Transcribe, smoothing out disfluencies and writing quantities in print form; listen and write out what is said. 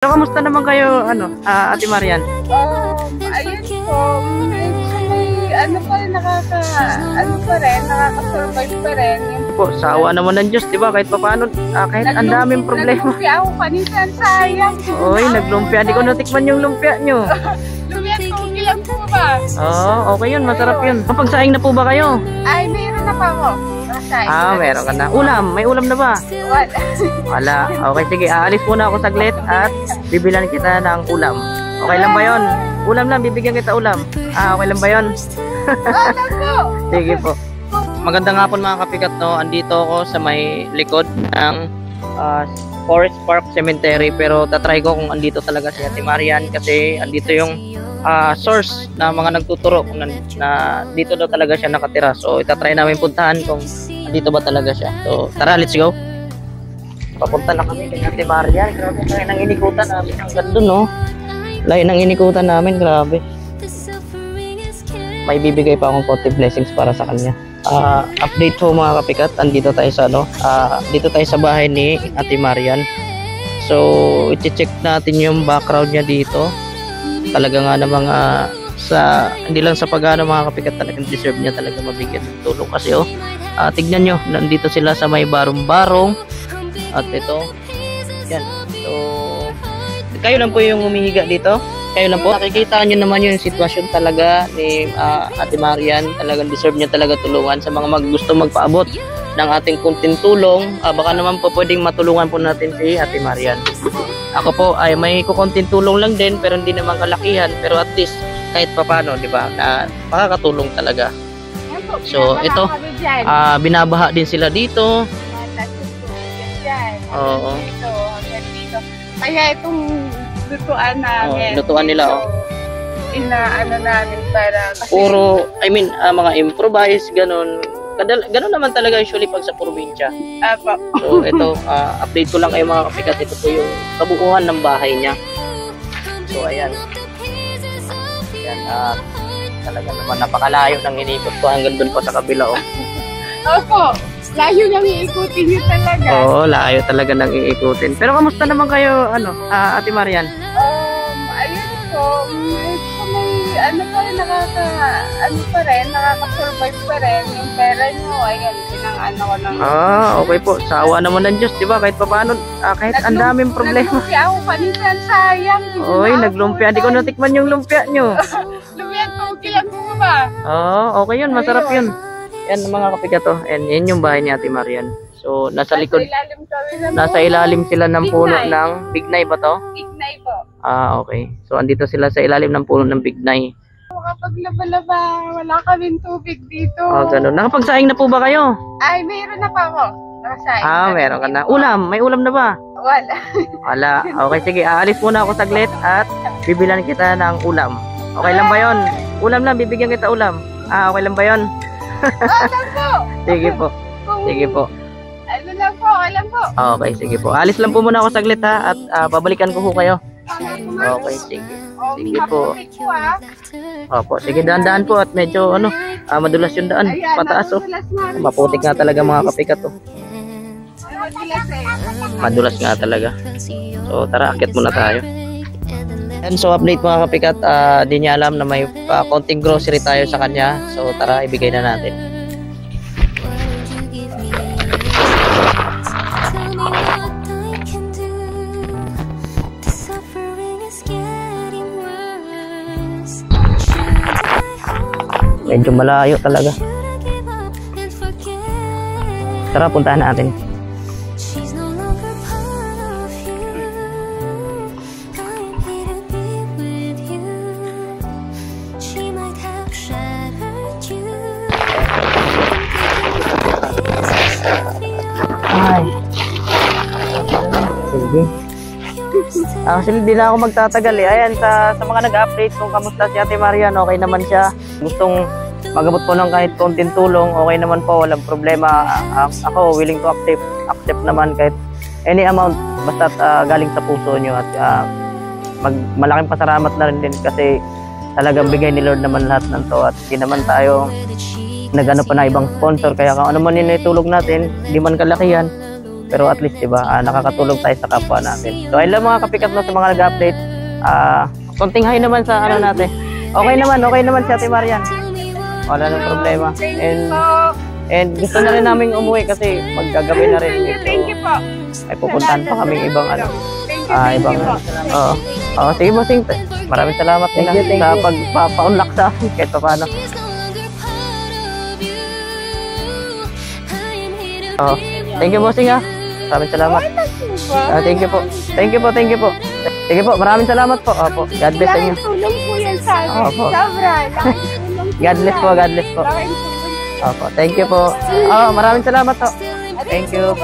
So, kamusta naman kayo, Ate Marian? Ayun po, nakaka-survive pa rin. Po, sa awa naman ng Diyos, di ba? Kahit paano, kahit ang daming problema. Naglumpia ako kanina, sayang. Oy, naglumpia. Di ko natikman yung lumpia nyo. Lumpia, tugi lang po ba? Oo, okay yun. Masarap yun. Kapagsaing na po ba kayo? Ay, mayroon na pa ako. Meron ka na. Ulam. May ulam na ba? Wala. Okay, sige. Aalis muna ako saglit at bibilan kita ng ulam. Okay lang ba yun? Ulam lang. Bibigyan kita ulam. Okay lang ba yun? Sige po. Magandang hapon mga kapikat, no? Andito ako sa may likod ng Forest Park Cemetery, pero tatry ko kung andito talaga si Ate Marian kasi andito yung source na mga nagtuturo kung na dito daw talaga siya nakatira. So itatry namin puntahan kung andito ba talaga siya. So tara, let's go. Papunta na kami kay Ate Marian. Grabe, layo ng inikutan namin hanggang doon, no? Layo ng inikutan namin, grabe. May bibigay pa akong konti blessings para sa kanya. Update po mga kapikat, andito tayo sa dito tayo sa bahay ni Ate Marian. So i-check natin yung background niya dito. Talaga nga namang hindi lang sa pag-ano mga kapikat, talagang deserve niya talaga mabigyan ng tulong kasi tignan nyo, nandito sila sa may barong-barong at ito yan. So kayo lang po yung humihiga dito. Kayo lang po, nakikita nyo naman yung sitwasyon talaga ni Ate Marian. Talagang deserve niya talaga tulungan. Sa mga gusto magpaabot ng ating kunting tulong, baka naman po pwedeng matulungan po natin si Ate Marian. Ako po ay may kukunting tulong lang din, pero hindi naman kalakihan, pero at least kahit papano, di ba, na makakatulong talaga. So ito, binabaha din sila dito. Oo. Kaya itong lutuan namin. Lutuan nila, Inaano namin para kasi puro, mga improvise, ganun. Ganun naman talaga usually pag sa probinsya. So ito, update ko lang kayo mga kapikat. Ito po yung kabuuan ng bahay niya. So ayan. Ayan, talaga naman napakalayo ng inikot ko hanggang doon pa sa kabila. Opo, layo nang iikutin nyo talaga. Oo, layo talaga nang iikutin. Pero kamusta naman kayo, Ate Marian? Ayun po, nakaka-survive pa rin. Yung pera nyo, ayan, pinang-ano ko lang. Okay po. Sa awa naman ng Diyos, di ba? Kahit paano, kahit ang daming problema. Naglumpia ako kanina, sayang. Oy, naglumpia. Di ko natikman yung lumpia nyo. Lumpia, tugi lang po ba? Okay yun. Masarap yun. Yan mga kapikat, and yan yung bahay ni Ate Marian. So, nasa likod. Nasa ilalim sila ng puno ng bignay ba to? Bignay po. Okay. So, andito sila sa ilalim ng puno ng bignay. Makapaglaba-laba, wala kaming tubig dito. Ganun. Nakapagsaing na po ba kayo? Ay, mayroon na pa ako. Meron ka na. Ulam. May ulam na ba? Wala. Okay, sige. Aalis muna ako saglit at bibilan kita ng ulam. Okay lang ba yun? Ulam lang. Bibigyan kita ulam. Okay lang ba yun? Sige po. Sige po. Alam po. Okay, sige po. Alis lang po muna ako saglit ha at babalikan ko po kayo. Okay, sige. Sige po. Opo, sige, daan-daan po at medyo madulas yung daan. Pataas maputik nga talaga mga kapikat Madulas nga talaga. So tara, akyat muna tayo. And so update mga kapikat, di niya alam na may konting grocery tayo sa kanya. So tara, ibigay na natin. Medyo malayo talaga. Tara, puntahan natin. Ay. Sige. Actually, di na ako magtatagal Ayan, sa mga nag-update kung kamusta si Ate Marian, okay naman siya. Gustong magabot po ng kahit konting tulong, okay naman po, walang problema. Ako, willing to accept naman kahit any amount, basta galing sa puso nyo. At malaking pasalamat na rin din kasi talagang bigay ni Lord naman lahat ng to. At di naman tayo nagano pa na ibang sponsor. Kaya kung ano man yung itulog natin, hindi man kalakihan, Pero at least, diba, nakakatulong tayo sa kapwa natin. So, ayun lang mga kapikat no, sa mga nag-update. Konting hi naman sa ano natin. Okay naman si Ate Marian. Wala nang problema. And gusto na rin naming umuwi kasi maggagabi na rin. Thank you po. May pupuntahan pa kaming ibang ano. Thank you po. Sige bossing. Maraming salamat din sa pagpapa-unlock sa akin kahit pa paano. Thank you bossing ha. Maraming salamat. Thank you po. Sige po, maraming salamat po. Opo. God bless sa inyo. Tulong po yan sa akin. Opo. Sobra. God bless po. Opo. Thank you po. Maraming salamat po. Thank you.